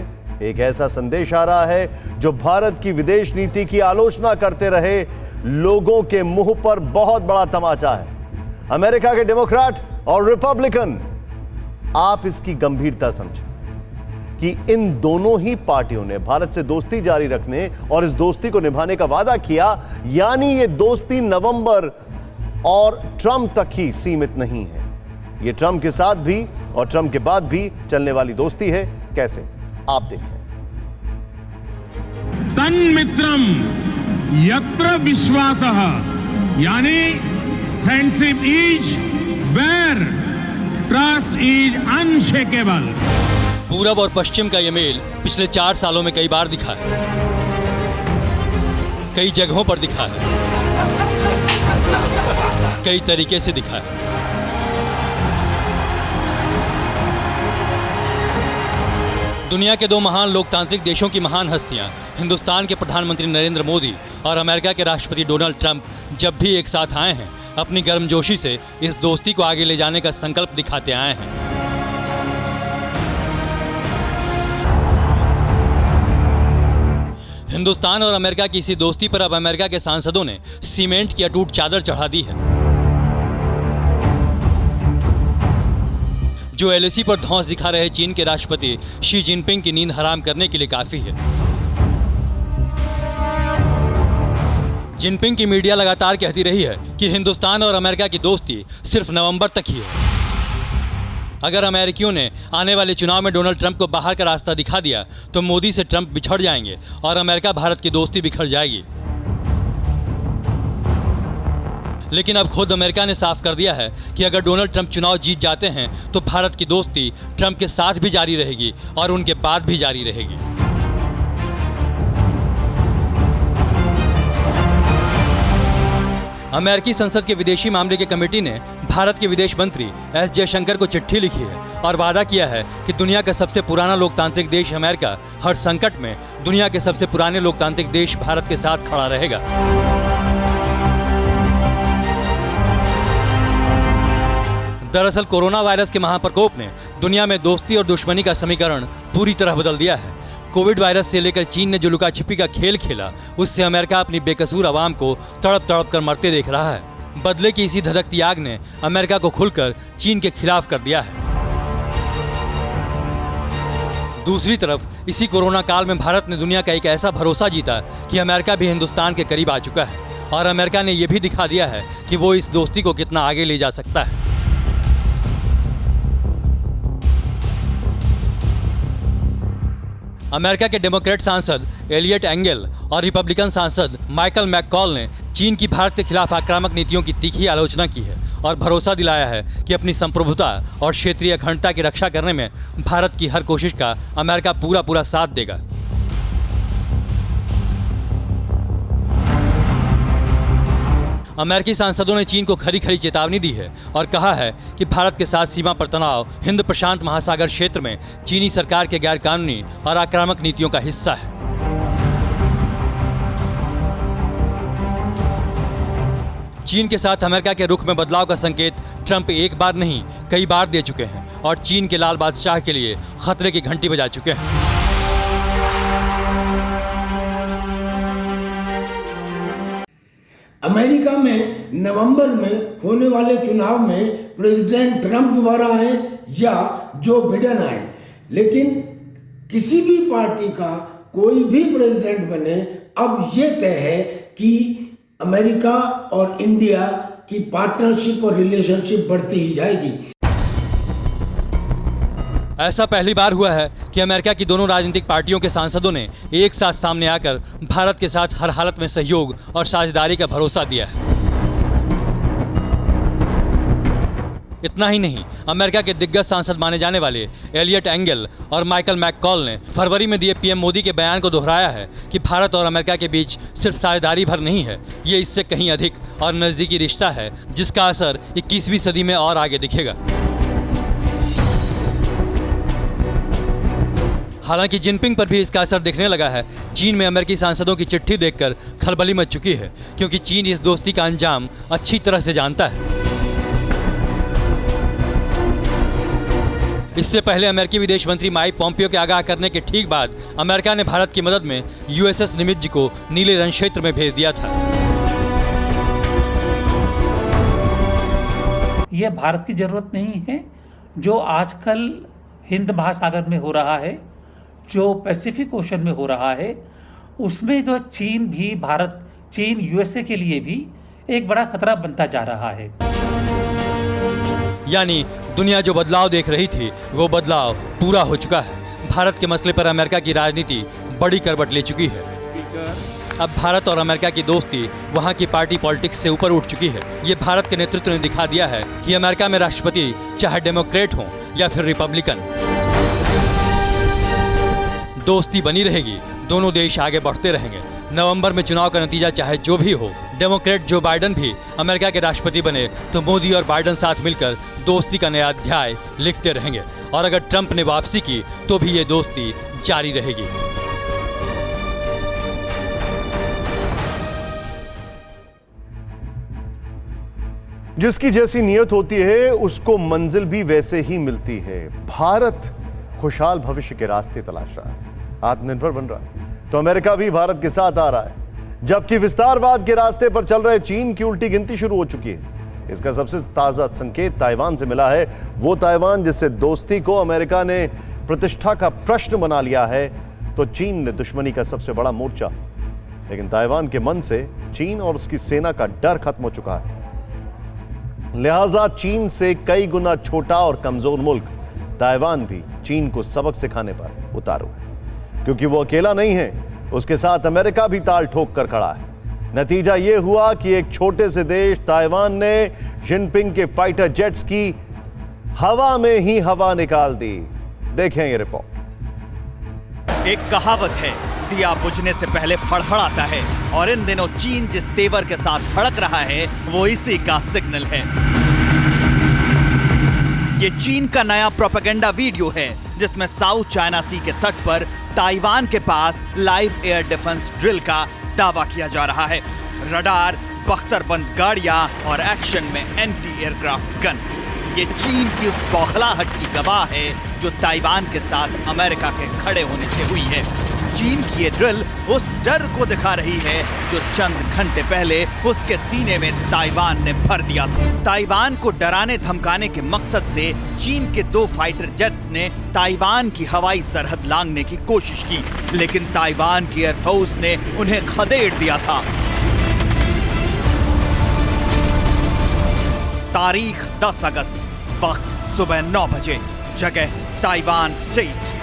एक ऐसा संदेश आ रहा है जो भारत की विदेश नीति की आलोचना करते रहे लोगों के मुंह पर बहुत बड़ा तमाचा है। अमेरिका के डेमोक्रेट और रिपब्लिकन, आप इसकी गंभीरता समझें। कि इन दोनों ही पार्टियों ने भारत से दोस्ती जारी रखने और इस दोस्ती को निभाने का वादा किया, यानी ये दोस्ती नवंबर और ट्रंप तक ही सीमित नहीं है। ये ट्रंप के साथ भी और ट्रंप के बाद भी चलने वाली दोस्ती है। कैसे, आप देखें। तन्मित्रम यत्र विश्वासः, यानी friendship is where trust is unshakeable. पूरब और पश्चिम का ये मेल पिछले 4 सालों में कई बार दिखा है, कई जगहों पर दिखा है, कई तरीके से दिखा है। दुनिया के 2 महान लोकतांत्रिक देशों की महान हस्तियां, हिंदुस्तान के प्रधानमंत्री नरेंद्र मोदी और अमेरिका के राष्ट्रपति डोनाल्ड ट्रंप जब भी एक साथ आए हैं, अपनी गर्मजोशी से इस दोस्ती को आगे ले जाने का संकल्प दिखाते आए हैं। हिंदुस्तान और अमेरिका की इसी दोस्ती पर अब अमेरिका के सांसदों ने सीमेंट की अटूट चादर चढ़ा दी है, जो एलएसी पर धौंस दिखा रहे चीन के राष्ट्रपति शी जिनपिंग की नींद हराम करने के लिए काफी है। जिनपिंग की मीडिया लगातार कहती रही है कि हिंदुस्तान और अमेरिका की दोस्ती सिर्फ नवंबर तक ही है। अगर अमेरिकियों ने आने वाले चुनाव में डोनाल्ड ट्रंप को बाहर का रास्ता दिखा दिया तो मोदी से ट्रंप बिछड़ जाएंगे और अमेरिका भारत की दोस्ती बिखर जाएगी। लेकिन अब खुद अमेरिका ने साफ कर दिया है कि अगर डोनाल्ड ट्रंप चुनाव जीत जाते हैं तो भारत की दोस्ती ट्रंप के साथ भी जारी रहेगी और उनके बाद भी जारी रहेगी। अमेरिकी संसद के विदेशी मामले की कमेटी ने भारत के विदेश मंत्री एस जयशंकर को चिट्ठी लिखी है और वादा किया है कि दुनिया का सबसे पुराना लोकतांत्रिक देश अमेरिका हर संकट में दुनिया के सबसे पुराने लोकतांत्रिक देश भारत के साथ खड़ा रहेगा। दरअसल कोरोना वायरस के महाप्रकोप ने दुनिया में दोस्ती और दुश्मनी का समीकरण पूरी तरह बदल दिया है। कोविड वायरस से लेकर चीन ने जो लुका छिपी का खेल खेला, उससे अमेरिका अपनी बेकसूर आवाम को तड़प तड़प कर मरते देख रहा है। बदले की इसी धधकती आग ने अमेरिका को खुलकर चीन के खिलाफ कर दिया है। दूसरी तरफ इसी कोरोना काल में भारत ने दुनिया का एक ऐसा भरोसा जीता कि अमेरिका भी हिंदुस्तान के करीब आ चुका है और अमेरिका ने यह भी दिखा दिया है कि वो इस दोस्ती को कितना आगे ले जा सकता है। अमेरिका के डेमोक्रेट सांसद एलियट एंगल और रिपब्लिकन सांसद माइकल मैककॉल ने चीन की भारत के खिलाफ आक्रामक नीतियों की तीखी आलोचना की है और भरोसा दिलाया है कि अपनी संप्रभुता और क्षेत्रीय अखंडता की रक्षा करने में भारत की हर कोशिश का अमेरिका पूरा साथ देगा। अमेरिकी सांसदों ने चीन को खरी खरी चेतावनी दी है और कहा है कि भारत के साथ सीमा पर तनाव हिंद प्रशांत महासागर क्षेत्र में चीनी सरकार के गैरकानूनी और आक्रामक नीतियों का हिस्सा है। चीन के साथ अमेरिका के रुख में बदलाव का संकेत ट्रंप एक बार नहीं कई बार दे चुके हैं और चीन के लाल बादशाह के लिए खतरे की घंटी बजा चुके हैं। अमेरिका में नवंबर में होने वाले चुनाव में प्रेसिडेंट ट्रंप दोबारा आए या जो बिडेन आए, लेकिन किसी भी पार्टी का कोई भी प्रेसिडेंट बने, अब ये तय है कि अमेरिका और इंडिया की पार्टनरशिप और रिलेशनशिप बढ़ती ही जाएगी। ऐसा पहली बार हुआ है कि अमेरिका की दोनों राजनीतिक पार्टियों के सांसदों ने एक साथ सामने आकर भारत के साथ हर हालत में सहयोग और साझेदारी का भरोसा दिया है। इतना ही नहीं, अमेरिका के दिग्गज सांसद माने जाने वाले एलियट एंगल और माइकल मैककॉल ने फरवरी में दिए पीएम मोदी के बयान को दोहराया है कि भारत और अमेरिका के बीच सिर्फ साझेदारी भर नहीं है, ये इससे कहीं अधिक और नज़दीकी रिश्ता है जिसका असर 21वीं सदी में और आगे दिखेगा। हालांकि जिनपिंग पर भी इसका असर दिखने लगा है। चीन में अमेरिकी सांसदों की चिट्ठी देखकर खलबली मच चुकी है, क्योंकि चीन इस दोस्ती का अंजाम अच्छी तरह से जानता है। इससे पहले अमेरिकी विदेश मंत्री माइक पॉम्पियो के आगाह करने के ठीक बाद अमेरिका ने भारत की मदद में यूएसएस निमित्ज को नीले रण क्षेत्र में भेज दिया था। यह भारत की जरूरत नहीं है। जो आजकल हिंद महासागर में हो रहा है जो पैसिफिक ओशन में हो रहा है उसमें जो चीन भी चीन यूएसए के लिए भी एक बड़ा खतरा बनता जा रहा है। यानी दुनिया जो बदलाव देख रही थी वो बदलाव पूरा हो चुका है। भारत के मसले पर अमेरिका की राजनीति बड़ी करवट ले चुकी है। अब भारत और अमेरिका की दोस्ती वहां की पार्टी पॉलिटिक्स से ऊपर उठ चुकी है। ये भारत के नेतृत्व ने दिखा दिया है कि अमेरिका में राष्ट्रपति चाहे डेमोक्रेट हो या फिर रिपब्लिकन, दोस्ती बनी रहेगी, दोनों देश आगे बढ़ते रहेंगे। नवंबर में चुनाव का नतीजा चाहे जो भी हो, डेमोक्रेट जो बाइडेन भी अमेरिका के राष्ट्रपति बने तो मोदी और बाइडेन साथ मिलकर दोस्ती का नया अध्याय लिखते रहेंगे। और अगर ट्रंप ने वापसी की तो भी ये दोस्ती जारी रहेगी। जिसकी जैसी नियत होती है उसको मंजिल भी वैसे ही मिलती है। भारत खुशहाल भविष्य के रास्ते तलाश रहा है, आत्मनिर्भर बन रहा है, तो अमेरिका भी भारत के साथ आ रहा है। जबकि विस्तारवाद के रास्ते पर चल रहे चीन की उल्टी गिनती शुरू हो चुकी है। इसका सबसे ताजा संकेत ताइवान से मिला है। वो ताइवान जिससे दोस्ती को अमेरिका ने प्रतिष्ठा का प्रश्न बना लिया है, तो चीन ने दुश्मनी का सबसे बड़ा मोर्चा। लेकिन ताइवान के मन से चीन और उसकी सेना का डर खत्म हो चुका है। लिहाजा चीन से कई गुना छोटा और कमजोर मुल्क ताइवान भी चीन को सबक सिखाने पर उतारू है। क्योंकि वो अकेला नहीं है, उसके साथ अमेरिका भी ताल ठोक कर खड़ा है। नतीजा यह हुआ कि एक छोटे से देश ताइवान ने जिनपिंग के फाइटर जेट्स की हवा में ही हवा निकाल दी। देखें ये रिपोर्ट। एक कहावत है, दिया बुझने से पहले फड़फड़ाता है, और इन दिनों चीन जिस तेवर के साथ फड़क रहा है वो इसी का सिग्नल है। ये चीन का नया प्रोपेगेंडा वीडियो है जिसमें साउथ चाइना सी के तट पर ताइवान के पास लाइव एयर डिफेंस ड्रिल का दावा किया जा रहा है। रडार, बख्तरबंद गाड़ियां और एक्शन में एंटी एयरक्राफ्ट गन। ये चीन की उस बौखलाहट की गवाह है जो ताइवान के साथ अमेरिका के खड़े होने से हुई है। चीन की ये ड्रिल उस डर को दिखा रही है जो चंद घंटे पहले उसके सीने में ताइवान ने भर दिया था। ताइवान को डराने धमकाने के मकसद से चीन के 2 फाइटर जेट्स ने ताइवान की हवाई सरहद लांघने की कोशिश की, लेकिन ताइवान की एयरफोर्स ने उन्हें खदेड़ दिया था। तारीख 10 अगस्त, वक्त सुबह 9 बजे, जगह ताइवान स्ट्रेट।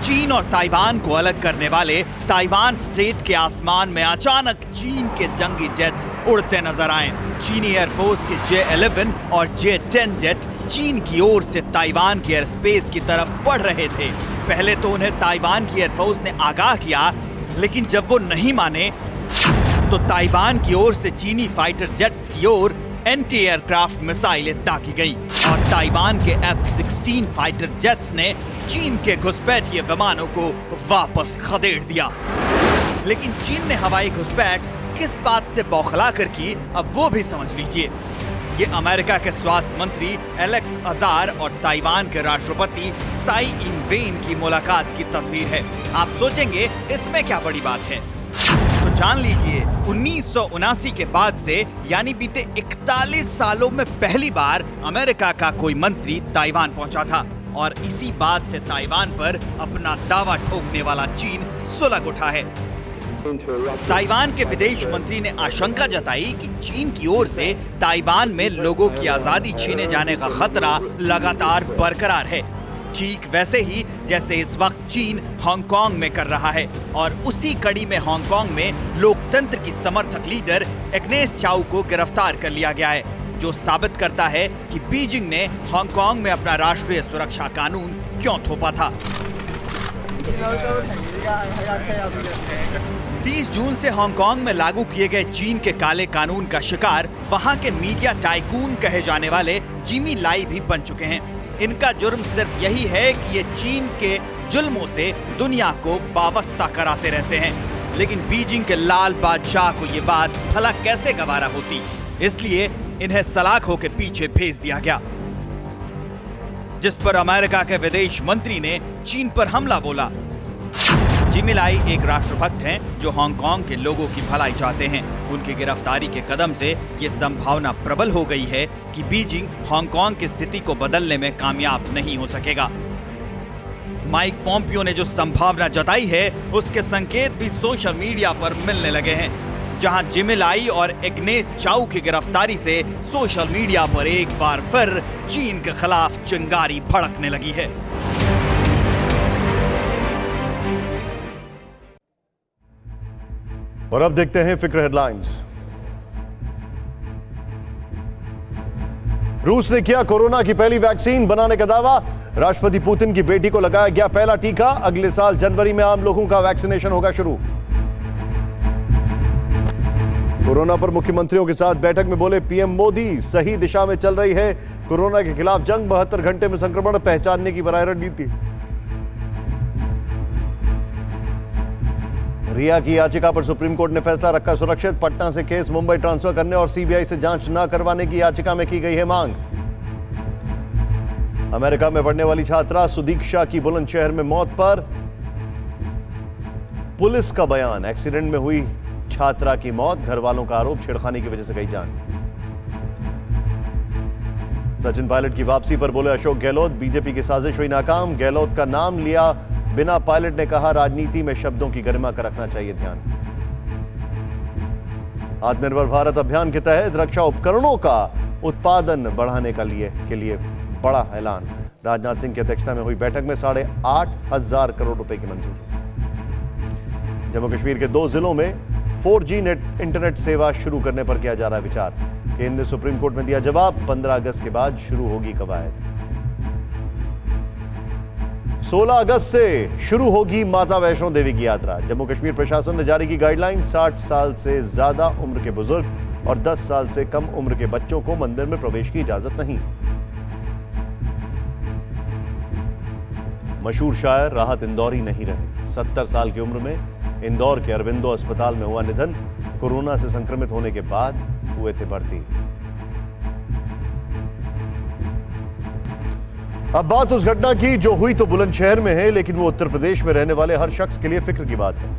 चीन और ताइवान को अलग करने वाले ताइवान स्ट्रेट के आसमान में अचानक चीन के जंगी जेट्स उड़ते नजर आए। चीनी एयरफोर्स के J-11 और J-10 जेट चीन की ओर से ताइवान के एयर स्पेस की तरफ बढ़ रहे थे। पहले तो उन्हें ताइवान की एयरफोर्स ने आगाह किया, लेकिन जब वो नहीं माने तो ताइवान की ओर से चीनी फाइटर जेट्स की ओर एंटी एयरक्राफ्ट मिसाइलें दागी गईं और ताइवान के F-16 फाइटर जेट्स ने चीन के घुसपैठिए विमानों को वापस खदेड़ दिया। लेकिन चीन ने हवाई घुसपैठ किस बात से बौखला कर की, अब वो भी समझ लीजिए। ये अमेरिका के स्वास्थ्य मंत्री एलेक्स अजार और ताइवान के राष्ट्रपति साई इंग-वेन की मुलाकात की तस्वीर है। आप सोचेंगे इसमें क्या बड़ी बात है, तो जान लीजिए 1979 के बाद से यानी बीते 41 सालों में पहली बार अमेरिका का कोई मंत्री ताइवान पहुंचा था, और इसी बात से ताइवान पर अपना दावा ठोकने वाला चीन सुलग उठा है। ताइवान के विदेश मंत्री ने आशंका जताई कि चीन की ओर से ताइवान में लोगों की आजादी छीने जाने का खतरा लगातार बरकरार है, ठीक वैसे ही जैसे इस वक्त चीन हांगकांग में कर रहा है। और उसी कड़ी में हांगकांग में लोकतंत्र की समर्थक लीडर एग्नेस चाउ को गिरफ्तार कर लिया गया है, जो साबित करता है कि बीजिंग ने हांगकांग में अपना राष्ट्रीय सुरक्षा कानून क्यों थोपा था। 30 जून से हांगकांग में लागू किए गए चीन के काले कानून का शिकार वहां के मीडिया टाइकून कहे जाने वाले जिमी लाई भी बन चुके हैं। इनका जुर्म सिर्फ यही है कि ये चीन के जुल्मों से दुनिया को वाबस्ता कराते रहते हैं। लेकिन बीजिंग के लाल बादशाह को ये बात भला कैसे गवारा होती, इसलिए इन्हें सलाखों के पीछे भेज दिया गया, जिस पर अमेरिका के विदेश मंत्री ने चीन पर हमला बोला। जिमी लाई एक राष्ट्रभक्त हैं जो हांगकांग के लोगों की भलाई चाहते हैं। उनकी गिरफ्तारी के कदम से ये संभावना प्रबल हो गई है कि बीजिंग हांगकांग की स्थिति को बदलने में कामयाब नहीं हो सकेगा। माइक पॉम्पियो ने जो संभावना जताई है उसके संकेत भी सोशल मीडिया पर मिलने लगे हैं, जहां जिमी लाई और इग्नेस चाउ की गिरफ्तारी से सोशल मीडिया पर एक बार फिर चीन के खिलाफ चिंगारी भड़कने लगी है। और अब देखते हैं फिक्र हेडलाइंस। रूस ने किया कोरोना की पहली वैक्सीन बनाने का दावा। राष्ट्रपति पुतिन की बेटी को लगाया गया पहला टीका। अगले साल जनवरी में आम लोगों का वैक्सीनेशन होगा शुरू। कोरोना पर मुख्यमंत्रियों के साथ बैठक में बोले पीएम मोदी, सही दिशा में चल रही है कोरोना के खिलाफ जंग। 72 घंटे में संक्रमण पहचानने की बनाई रणनीति। रिया की याचिका पर सुप्रीम कोर्ट ने फैसला रखा सुरक्षित। पटना से केस मुंबई ट्रांसफर करने और सीबीआई से जांच न करवाने की याचिका में की गई है मांग। अमेरिका में पढ़ने वाली छात्रा सुदीक्षा की बुलंदशहर में मौत पर पुलिस का बयान। एक्सीडेंट में हुई छात्रा की मौत, घर वालों का आरोप छेड़खानी की वजह से गई जान। सचिन पायलट की वापसी पर बोले अशोक गहलोत, बीजेपी की साजिश हुई नाकाम। गहलोत का नाम लिया बिना, पायलट ने कहा राजनीति में शब्दों की गरिमा का रखना चाहिए ध्यान। आत्मनिर्भर भारत अभियान के तहत रक्षा उपकरणों का उत्पादन बढ़ाने के लिए बड़ा ऐलान। राजनाथ सिंह की अध्यक्षता में हुई बैठक में 8,500 करोड़ रुपए की मंजूरी। जम्मू कश्मीर के 2 जिलों में 4G इंटरनेट सेवा शुरू करने पर किया जा रहा है विचार। केंद्र ने सुप्रीम कोर्ट में दिया जवाब, 15 अगस्त के बाद शुरू होगी कवायद। 16 अगस्त से शुरू होगी माता वैष्णो देवी की यात्रा। जम्मू कश्मीर प्रशासन ने जारी की गाइडलाइन। 60 साल से ज्यादा उम्र के बुजुर्ग और 10 साल से कम उम्र के बच्चों को मंदिर में प्रवेश की इजाजत नहीं। मशहूर शायर राहत इंदौरी नहीं रहे। 70 साल की उम्र में इंदौर के अरविंदो अस्पताल में हुआ निधन। कोरोना से संक्रमित होने के बाद हुए थे भर्ती। अब बात उस घटना की जो हुई तो बुलंदशहर में है, लेकिन वो उत्तर प्रदेश में रहने वाले हर शख्स के लिए फिक्र की बात है,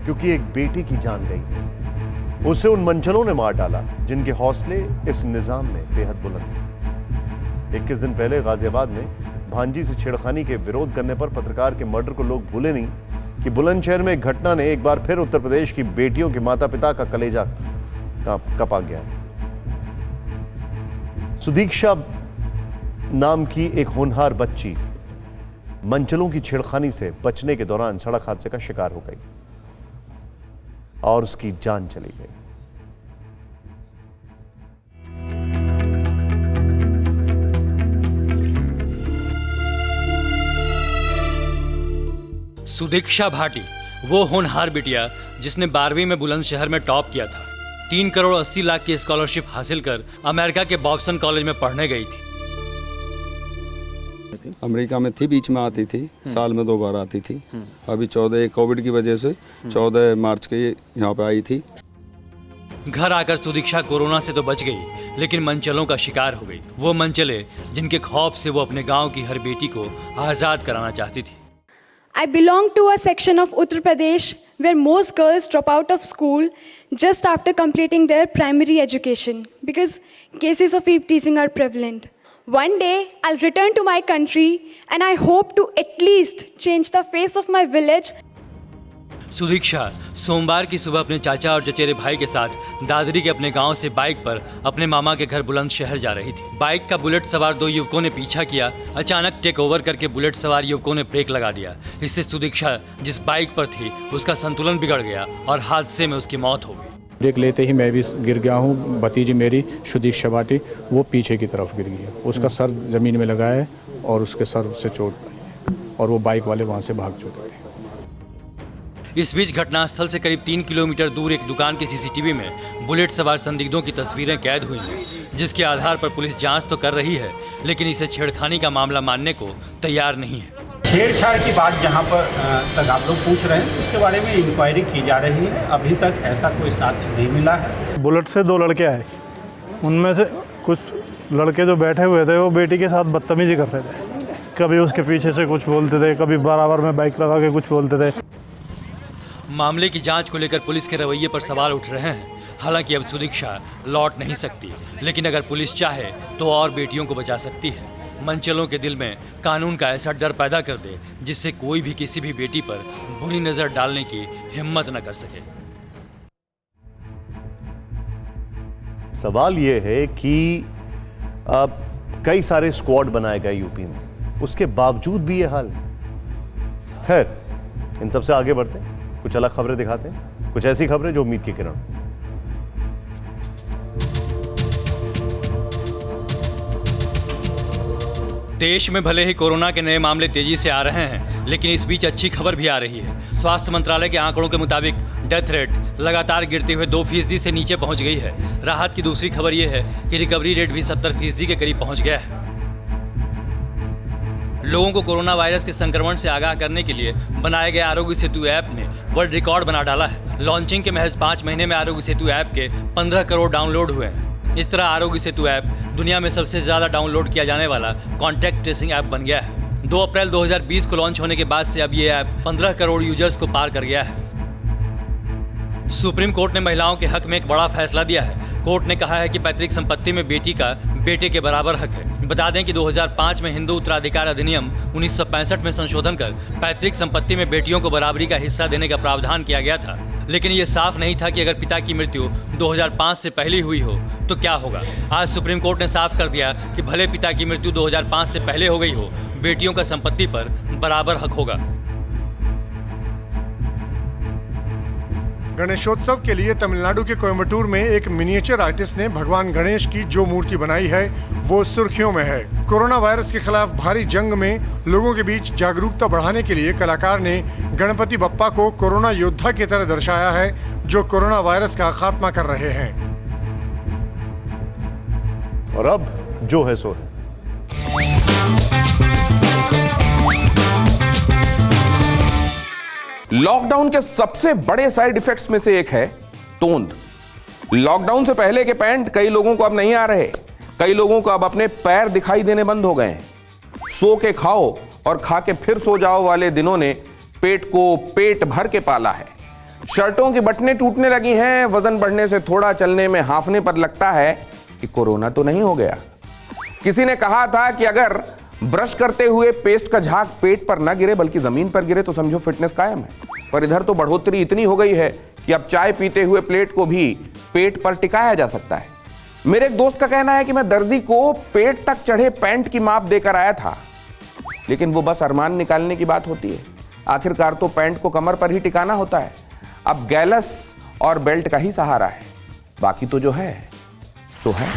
क्योंकि एक बेटी की जान गई है। उसे उन मंचलों ने मार डाला जिनके हौसले इस निजाम में बेहद बुलंद थे। 21 दिन पहले गाजियाबाद में भांजी से छेड़खानी के विरोध करने पर पत्रकार के मर्डर को लोग भूले नहीं कि बुलंदशहर में एक घटना ने एक बार फिर उत्तर प्रदेश की बेटियों के माता पिता का कलेजा कपा गया। सुदीक्षा नाम की एक होनहार बच्ची मंचलों की छेड़खानी से बचने के दौरान सड़क हादसे का शिकार हो गई और उसकी जान चली गई। सुदीक्षा भाटी वो होनहार बिटिया जिसने 12वीं में बुलंदशहर में टॉप किया था। 3 करोड़ 80 लाख की स्कॉलरशिप हासिल कर अमेरिका के बॉब्सन कॉलेज में पढ़ने गई थी। अमेरिका में थी, बीच में आती थी, साल में 2 बार आती थी। अभी 14 कोविड की वजह से 14 मार्च के यहाँ पे आई थी। घर आकर सुदीक्षा कोरोना से तो बच गई, लेकिन मंचलों का शिकार हो गई। वो मंचले जिनके खौफ से वो अपने गांव की हर बेटी को आजाद कराना चाहती थी। I belong to a section of Uttar Pradesh where most girls drop out of school just after completing their primary education because cases of eve teasing are prevalent. One day I'll return to my country and I hope to at least change the face of my village. Sudiksha सोमवार की सुबह अपने चाचा और चचेरे भाई के साथ दादरी के अपने गांव से बाइक पर अपने मामा के घर बुलंदशहर जा रही थी। बाइक का बुलेट सवार 2 युवकों ने पीछा किया। अचानक टेक ओवर करके बुलेट सवार युवकों ने ब्रेक लगा दिया। इससे सुदीक्षा जिस बाइक पर थी उसका संतुलन बिगड़ गया और हादसे में उसकी मौत हो गई। ब्रेक लेते ही मैं भी गिर गया हूँ। भतीजी मेरी सुदीक्षा भाटी वो पीछे की तरफ गिर गई है। उसका सर जमीन में लगा है और उसके सर से चोट आई है और वो बाइक वाले वहाँ से भाग चुके थे। इस बीच घटनास्थल से करीब 3 किलोमीटर दूर एक दुकान के सीसीटीवी में बुलेट सवार संदिग्धों की तस्वीरें कैद हुई हैं, जिसके आधार पर पुलिस जांच तो कर रही है, लेकिन इसे छेड़खानी का मामला मानने को तैयार नहीं है। छेड़छाड़ की बात जहां पर तक आप लोग पूछ रहे हैं, उसके बारे में इंक्वायरी की जा रही है। अभी तक ऐसा कोई साक्ष्य नहीं मिला है। बुलेट से 2 लड़के आए, उनमें से कुछ लड़के जो बैठे हुए थे वो बेटी के साथ बदतमीजी कर रहे थे। कभी उसके पीछे से कुछ बोलते थे, कभी बराबर में बाइक लगा के कुछ बोलते थे। मामले की जांच को लेकर पुलिस के रवैये पर सवाल उठ रहे हैं। हालांकि अब सुदीक्षा लौट नहीं सकती, लेकिन अगर पुलिस चाहे तो और बेटियों को बचा सकती है। मनचलों के दिल में कानून का ऐसा डर पैदा कर दे जिससे कोई भी किसी भी बेटी पर बुरी नजर डालने की हिम्मत न कर सके। सवाल यह है कि अब कई सारे स्क्वाड बनाए गए यूपी में, उसके बावजूद भी यह हाल है। खैर, इन सबसे आगे बढ़ते हैं, कुछ अलग खबरें दिखाते हैं, कुछ ऐसी खबरें जो उम्मीद की किरण। देश में भले ही कोरोना के नए मामले तेजी से आ रहे हैं, लेकिन इस बीच अच्छी खबर भी आ रही है। स्वास्थ्य मंत्रालय के आंकड़ों के मुताबिक डेथ रेट लगातार गिरते हुए 2% से नीचे पहुंच गई है। राहत की दूसरी खबर यह है कि रिकवरी रेट भी 70% के करीब पहुंच गया है। लोगों को कोरोना वायरस के संक्रमण से आगाह करने के लिए बनाए गए आरोग्य सेतु ऐप ने वर्ल्ड रिकॉर्ड बना डाला है। लॉन्चिंग के महज 5 महीने में आरोग्य सेतु ऐप के 15 करोड़ डाउनलोड हुए हैं। इस तरह आरोग्य सेतु ऐप दुनिया में सबसे ज्यादा डाउनलोड किया जाने वाला कॉन्टैक्ट ट्रेसिंग ऐप बन गया है। 2 अप्रैल 2020 को लॉन्च होने के बाद से अब ये ऐप 15 करोड़ यूजर्स को पार कर गया है। सुप्रीम कोर्ट ने महिलाओं के हक में एक बड़ा फैसला दिया है। कोर्ट ने कहा है कि पैतृक संपत्ति में बेटी का बेटे के बराबर हक है। बता दें कि 2005 में हिंदू उत्तराधिकार अधिनियम 1965 में संशोधन कर पैतृक संपत्ति में बेटियों को बराबरी का हिस्सा देने का प्रावधान किया गया था, लेकिन ये साफ नहीं था कि अगर पिता की मृत्यु 2005 से पहले हुई हो तो क्या होगा। आज सुप्रीम कोर्ट ने साफ कर दिया कि भले पिता की मृत्यु 2005 से पहले हो गई हो, बेटियों का संपत्ति पर बराबर हक होगा। गणेशोत्सव के लिए तमिलनाडु के कोयम्बटूर में एक मिनिएचर आर्टिस्ट ने भगवान गणेश की जो मूर्ति बनाई है वो सुर्खियों में है। कोरोना वायरस के खिलाफ भारी जंग में लोगों के बीच जागरूकता बढ़ाने के लिए कलाकार ने गणपति बप्पा को कोरोना योद्धा की तरह दर्शाया है जो कोरोना वायरस का खात्मा कर रहे हैं। और अब जो है सो है। लॉकडाउन के सबसे बड़े साइड इफेक्ट्स में से एक है तोंद। लॉकडाउन से पहले के पैंट कई लोगों को अब नहीं आ रहे। कई लोगों को अब अपने पैर दिखाई देने बंद हो गए। सो के खाओ और खा के फिर सो जाओ वाले दिनों ने पेट को पेट भर के पाला है। शर्टों की बटनें टूटने लगी हैं। वजन बढ़ने से थोड़ा चलने में हांफने पर लगता है कि कोरोना तो नहीं हो गया। किसी ने कहा था कि अगर ब्रश करते हुए पेस्ट का झाग पेट पर न गिरे बल्कि जमीन पर गिरे तो समझो फिटनेस कायम है। पर इधर तो बढ़ोतरी इतनी हो गई है कि अब चाय पीते हुए प्लेट को भी पेट पर टिकाया जा सकता है। मेरे एक दोस्त का कहना है कि मैं दर्जी को पेट तक चढ़े पैंट की माप देकर आया था, लेकिन वो बस अरमान निकालने की बात होती है। आखिरकार तो पैंट को कमर पर ही टिकाना होता है। अब गैलस और बेल्ट का ही सहारा है, बाकी तो जो है सो है।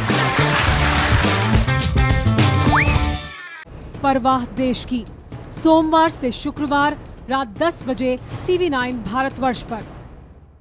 परवाह देश की, सोमवार से शुक्रवार रात 10 बजे TV9 भारतवर्ष पर।